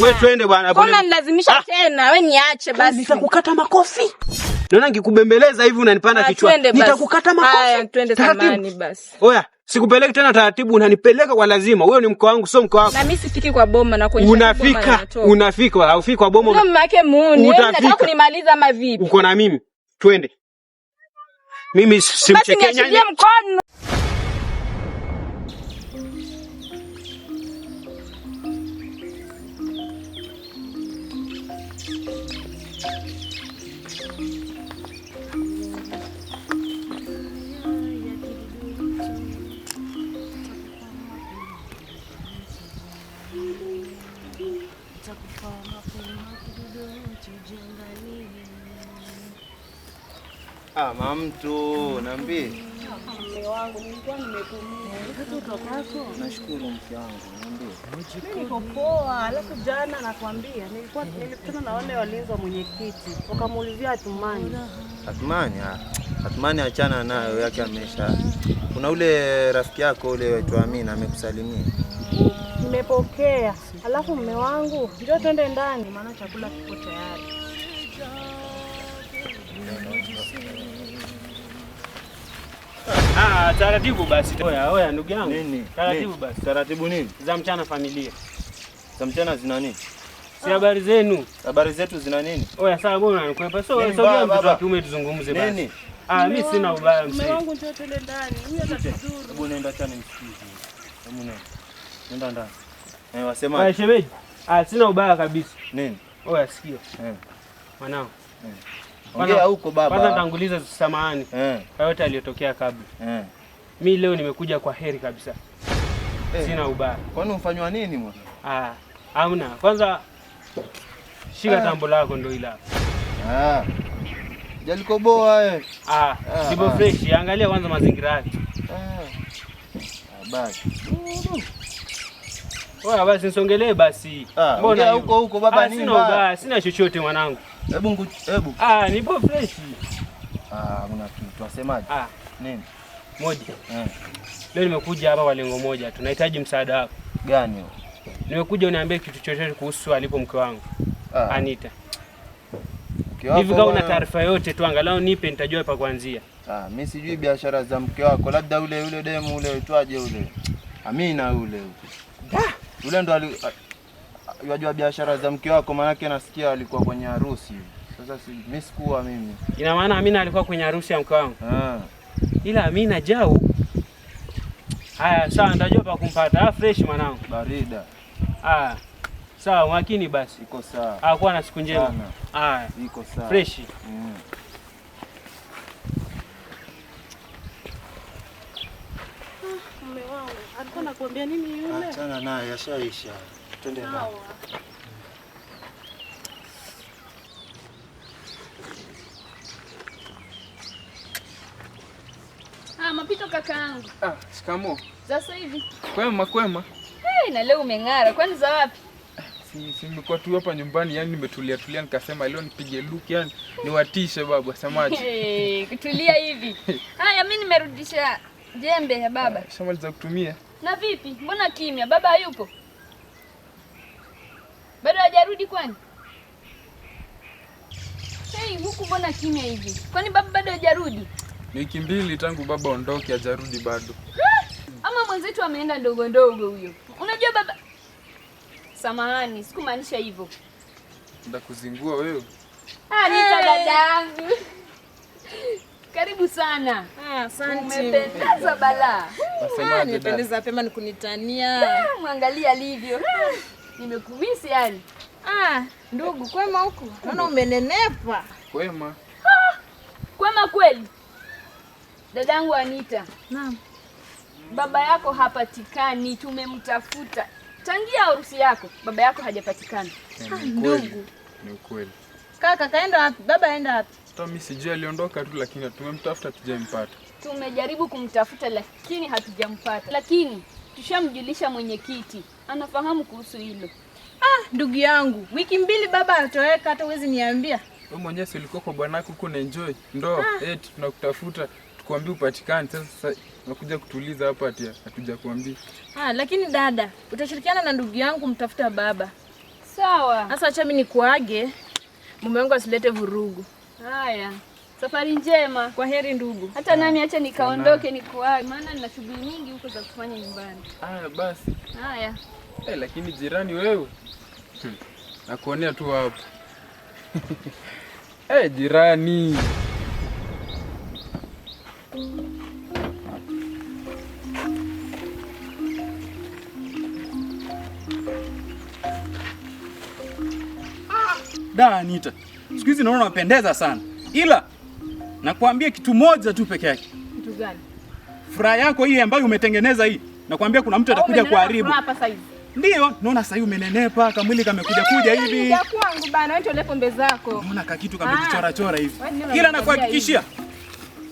Wewe twende bwana. Mbona nilazimisha tena? Wewe niache basi. Nitakukata makofi. Naona nikikubembeleza hivi unanipanda kichwa. Nitakukata makofi. Haya, twende zamani basi. Oya, sikupeleki tena taratibu, unanipeleka kwa lazima. Wewe ni mke wangu, sio mke wako. Na mimi sifiki kwa boma na kuonyesha Unafika, haufiki kwa boma. Mama yake muone, wewe unataka kunimaliza ama vipi? Uko na mimi. Twende. Mimi simchekenya. Basi niachilie mkono. Mamtu, niambie. Mume wangu nilikuwa nimepumua. Utakaso? Nashukuru mke wangu, niambie. Niko poa, alafu jana nakwambia nilikutana na wale walinzi wa mwenyekiti. Wakamuulizia Athumani. Athumani achana nayo yake amesha. Kuna ule rafiki yako ule aitwa Amina amekusalimia. Nimepokea. Alafu mume wangu, njoo twende ndani maana chakula kiko tayari. Taratibu basi. Oya ndugu yangu. Nini? Taratibu basi. Taratibu nini? Za mchana familia. Za mchana zina nini? Si habari zenu. Habari zetu zina nini? Oya sawa bwana unanikwepa. Sogea mtoto wa kiume tuzungumze basi. Nini? Mimi sina ubaya msee. Mume wangu njoo twende ndani. Huyu atatudhuru. Hebu nenda chani msikize. Hebu nenda ndani. Wasema. Shemeji. Sina ubaya kabisa. Nini? Oya sikia. Mwanangu. Ongea huko baba. Kwanza nitanguliza samahani. Kwa yote aliyotokea kabla. Mimi leo nimekuja kwa heri kabisa. Sina ubaya. Kwani umfanywa nini mwana? Hamna. Kwanza shika tambo lako ndio ila. Jalikoboa wewe. Sibo fresh. Angalia kwanza mazingira yake. Basi. Oya basi nisongelee basi. Mbona huko baba nini? Sina ubaya, sina chochote mwanangu. Hebu. Nipo fresh. Una kitu wasemaje? Nini? Moja. Leo nimekuja hapa kwa lengo moja. Tunahitaji msaada wako. Gani huo? Nimekuja uniambie kitu chochote kuhusu alipo mke wangu. Anita. Hivi kama una taarifa yote tu angalau nipe nitajua pa kuanzia. Mimi sijui biashara za mke wako, labda ule demu ule uitwaje ule? Amina ule. Ule ndo yajua biashara za mke wako, maana yake nasikia alikuwa kwenye harusi. Sasa mimi sikuwa mimi. Ina maana Amina alikuwa kwenye harusi ya mke wangu? Ila Amina jao. Haya sawa nitajua pa kumpata. Fresh mwanangu. Barida. Sawa makini basi. Iko sawa. Kuwa na siku njema. Iko sawa. Fresh. Mume wangu, alikuwa anakuambia nini yule? Achana naye, yashaisha. Twende ndani. Mapito kakaangu. Shikamoo. Sasa hivi. Kwema. Na leo umeng'ara. Kwani za wapi? Si nimekuwa tu hapa nyumbani, yani nimetulia nikasema leo nipige look yani niwatishe baba samaji. Kutulia hivi. Haya mimi nimerudisha jembe ya baba. Shamaliza kutumia. Na vipi? Mbona kimya? Baba hayupo? Bado hajarudi kwani? Huku mbona kimya hivi? Kwani baba bado hajarudi? Wiki mbili tangu baba ondoke hajarudi bado. Ama mwenzetu ameenda ndogo huyo. Unajua baba. Samahani, sikumaanisha hivyo. Nda kuzingua wewe. Nita dadangu. Karibu sana. Asante. Umependeza balaa. Nimependeza pema nikunitania. Mwangalia alivyo. Nimekumisi yani. Ndugu kwema huko. Naona umenenepa. Kwema. Kwema kweli. Dadangu Anita. Naam. Baba yako hapatikani, tumemtafuta. Tangia harusi yako, baba yako hajapatikana. Ndugu. Ni ukweli. Kaka kaenda wapi? Baba aenda wapi? Hata mimi sijui aliondoka tu, lakini tumemtafuta tujampata. Tumejaribu kumtafuta lakini hatujampata. Lakini tushamjulisha mwenyekiti. Anafahamu kuhusu hilo. Ndugu yangu, wiki mbili baba atoweka hata uwezi niambia. Wewe mwenyewe ulikuwa kwa bwanako huko na enjoy. Ndo tunakutafuta tukwambie upatikane. Sasa nakuja kutuliza hapa ati hatuja kuambia. Lakini dada, utashirikiana na ndugu yangu mtafuta baba. Sawa. Sasa acha mimi nikuage. Mume wangu asilete vurugu. Haya. Safari njema. Kwa heri ndugu. Hata nami acha nikaondoke nikuage, maana nina shughuli nyingi huko za kufanya nyumbani. Haya basi. Haya. Lakini jirani wewe. Nakuonea tu hapo. Jirani. Da Anita, siku hizi naona unapendeza sana, ila nakwambia kitu moja tu peke yake. Kitu gani? Furaha yako hii ambayo umetengeneza hii, nakwambia kuna mtu atakuja kuharibu. Hapa sasa hivi. Ndio, naona sasa hivi umenenepa, kamwili kamekuja hivi. Ya kwangu bana, wewe ndio pombe zako. Naona kakitu kamejichora chora hivi. Ila nakuhakikishia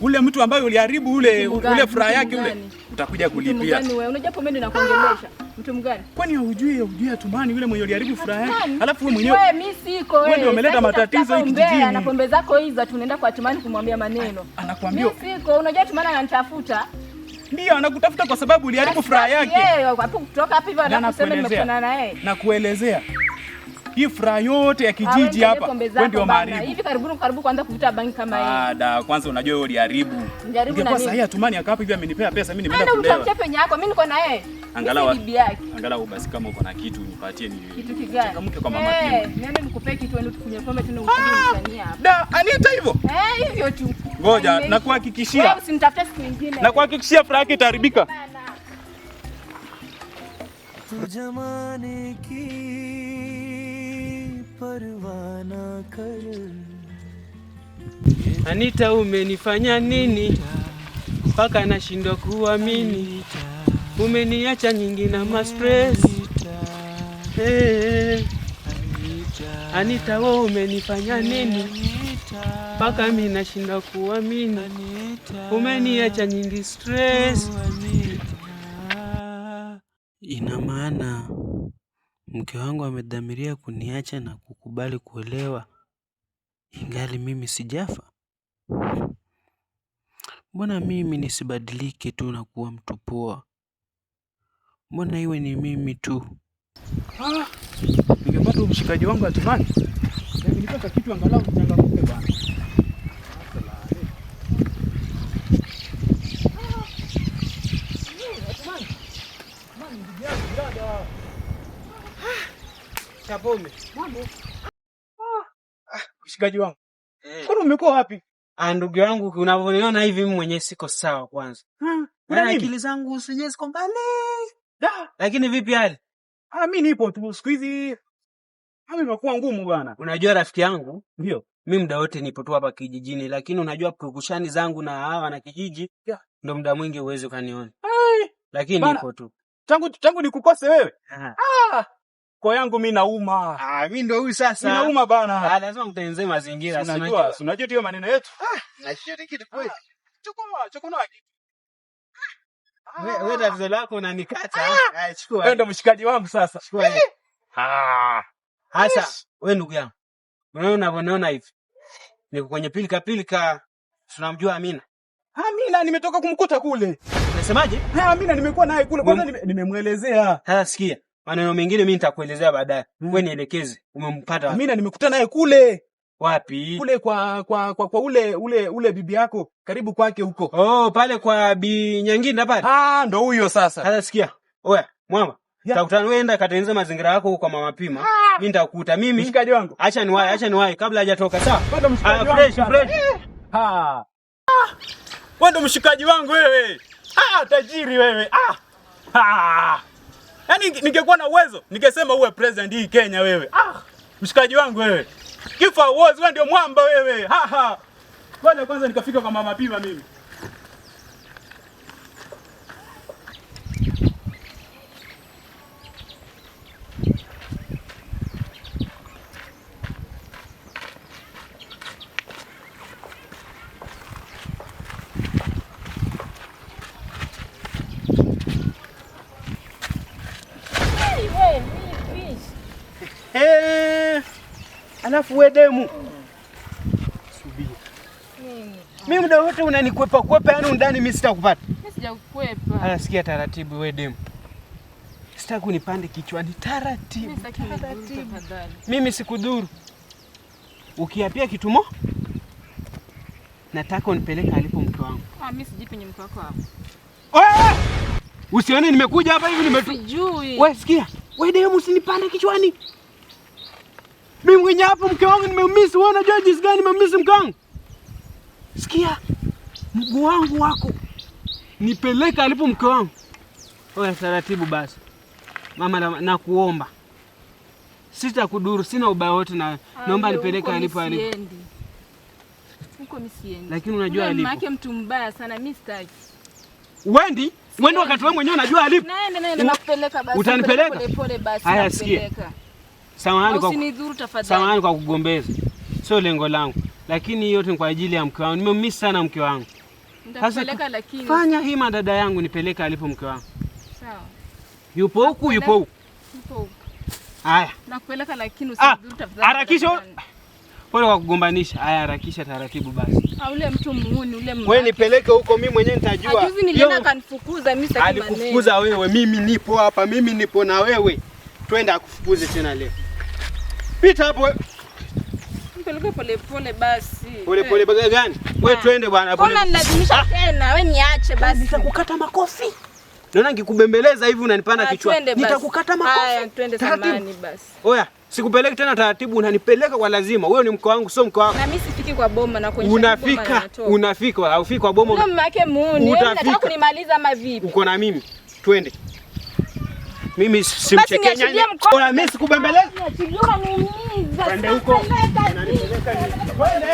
ule mtu ambaye uliharibu ule furaha yake ule utakuja kulipia. Mtu wewe unajua pombe ndio nakuongelesha. Mtu mgani? Kwani hujui Atumani yule mwenye uliharibu furaha yake? Alafu wewe mwenyewe wewe mimi siko wewe. Wewe ndio umeleta matatizo hiki kijijini. Na pombe zako hizo tunaenda kwa Atumani kumwambia maneno. Anakuambia mimi siko, unajua Atumani ananitafuta. Ndio anakutafuta kwa sababu uliharibu furaha yake. Yeye hapo kutoka hapa hivi anakusema nimekutana na yeye. Na kuelezea hii furaha yote ya kijiji hapa wewe ndio maharibu. Hivi karibu kwanza kuvuta bangi kama hii. Da kwanza unajua wewe uliharibu. Ingekuwa sahihi Atumani akapa hivi amenipea pesa mimi nimeenda kulewa. Ndio mchape nyako mimi niko na yeye. Angalau basi kama uko na kitu nipatie ni. Kitu kigani? Changamke kwa mama pia. Niende nikupe kitu ende tukunywe pombe tena ukuje hapa. Da Anita hivyo? Hivyo tu. Ngoja nakuhakikishia. Wewe usinitafute siku nyingine. Nakuhakikishia furaha yake itaharibika. जमाने की परवाना कर। Anita, umenifanya nini mpaka nashindwa kuamini? Umeniacha nyingi na ma-stress. Anita, wewe umenifanya nini mpaka mimi nashindwa kuamini? Umeniacha nyingi stress. Ina maana mke wangu amedhamiria kuniacha na kukubali kuolewa ingali mimi sijafa? Mbona mimi nisibadilike tu na kuwa mtu poa? Mbona iwe ni mimi tu? Ningepata mshikaji wangu Atumani. Ningepata kitu angalau changamke bana. Chapombe. Mambo. Mshikaji wangu. Kwani umekuwa wapi? Ndugu yangu, unavyoniona hivi mimi mwenyewe siko sawa kwanza. Kuna akili zangu usije ziko mbali. Lakini vipi hali? Mimi nipo tu siku hizi. Imekuwa ngumu bwana. Unajua rafiki yangu? Ndio. Mimi muda wote nipo tu hapa kijijini, lakini unajua purukushani zangu na hawa na kijiji ndio muda mwingi uweze kaniona. Lakini nipo tu. Tangu nikukose wewe. Kwa yangu mimi nauma. Mimi ndio huyu sasa. Nauma bana. Lazima mtengenezee mazingira. Unajua hiyo maneno yetu. Na shida kitu kweli. Chukua. Wewe tatizo lako unanikata. Chukua. Wewe ndio mshikaji wangu sasa. Chukua. Hasa wewe ndugu yangu. Unaona hivi. Niko kwenye pilika. Tunamjua Amina. Amina nimetoka kumkuta kule. Unasemaje? Amina nimekuwa naye kule kwanza nimemuelezea. Sasa sikia. Maneno mengine mimi nitakuelezea baadaye. Wewe nielekeze. Umempata Amina nimekutana naye kule. Wapi? Kule kwa ule bibi yako karibu kwake huko. Pale kwa Bi Nyanginda pale. Ndo huyo sasa. Sasa sikia. Oya, mwamba. Tutakutana wenda katengeneza mazingira yako kwa mama Pima. Mimi nitakukuta mimi. Mshikaji wangu. Acha niwahi kabla hajatoka sawa? Bado mshikaji wangu. Fresh. Wewe ndo mshikaji wangu wewe. Tajiri wewe. Yaani ningekuwa na uwezo, ningesema uwe president hii Kenya wewe. Mshikaji wangu wewe. Kifa uozi wewe ndio mwamba wewe. Ngoja kwanza nikafika kwa mama Pima mimi. Alafu wewe demu. Subiri. Mimi muda wote unanikwepa yani ndani mimi sitakupata. Mimi sijakukwepa. Sikia taratibu wewe demu. sitaki unipande kichwani. Taratibu. Mimi sikudhuru. Ukiapia kitumo, nataka unipeleke alipo mke wangu. Mimi sijipi ni mke wako hapo. Usione nimekuja hapa hivi Sijui. Wewe sikia. Wewe demu usinipande kichwani. Mimi mwenye hapo mke wangu nimeumisi. Wewe unajua jinsi gani nimeumisi mke wangu? Sikia. Mguu wangu wako. Nipeleka alipo mke wangu. Oya, taratibu basi. Mama nakuomba. Sitakudhuru, sina ubaya wote na naomba nipeleke alipo. Huko mimi siendi. Lakini unajua alipo. Mama yake mtu mbaya sana, mimi sitaki. Wendi wakati wewe mwenyewe unajua alipo. Naenda nakupeleka basi. Utanipeleka? Pole basi. Haya, sikia. Usinidhuru tafadhali. Samahani kwa kugombeza. Sio lengo langu. Lakini yote ni kwa ajili ya mke wangu. Nimemmiss sana mke wangu. Nitakupeleka lakini. Fanya hima dada yangu nipeleka alipo mke wangu. Sawa. Yupo huku, yupo huku. Yupo huku. Haya. Nakupeleka lakini usinidhuru tafadhali. Harakisha. Pole kwa kugombanisha. Haya, harakisha taratibu basi. Ule mtu muuni, ule mtu. Wewe nipeleke huko, mimi mwenyewe nitajua. Juzi nilienda kanifukuza, mimi sitaki maneno. Alikufukuza wewe, mimi nipo hapa, mimi nipo na wewe. Twende akufukuze tena leo. Pita hapo. Mpeleke pole basi. Pole gani? Wewe twende bwana. Mbona nilazimisha tena? Wewe niache basi. Nitakukata makofi. Naona nikikubembeleza hivi unanipanda kichwa. Nitakukata makofi. Haya, twende samani basi. Oya, sikupeleki tena taratibu, unanipeleka kwa lazima. Wewe ni mke wangu, sio mke wako. Na mimi sifiki kwa boma na kwenye Unafika, haufiki kwa boma. Mama yake muuni. Wewe unataka kunimaliza ama vipi? Uko na mimi. Twende. Mimi simchekenya. Oya, mimi sikubembeleza. Unaniumiza. Twende huko. Unanipeleka ni. Twende.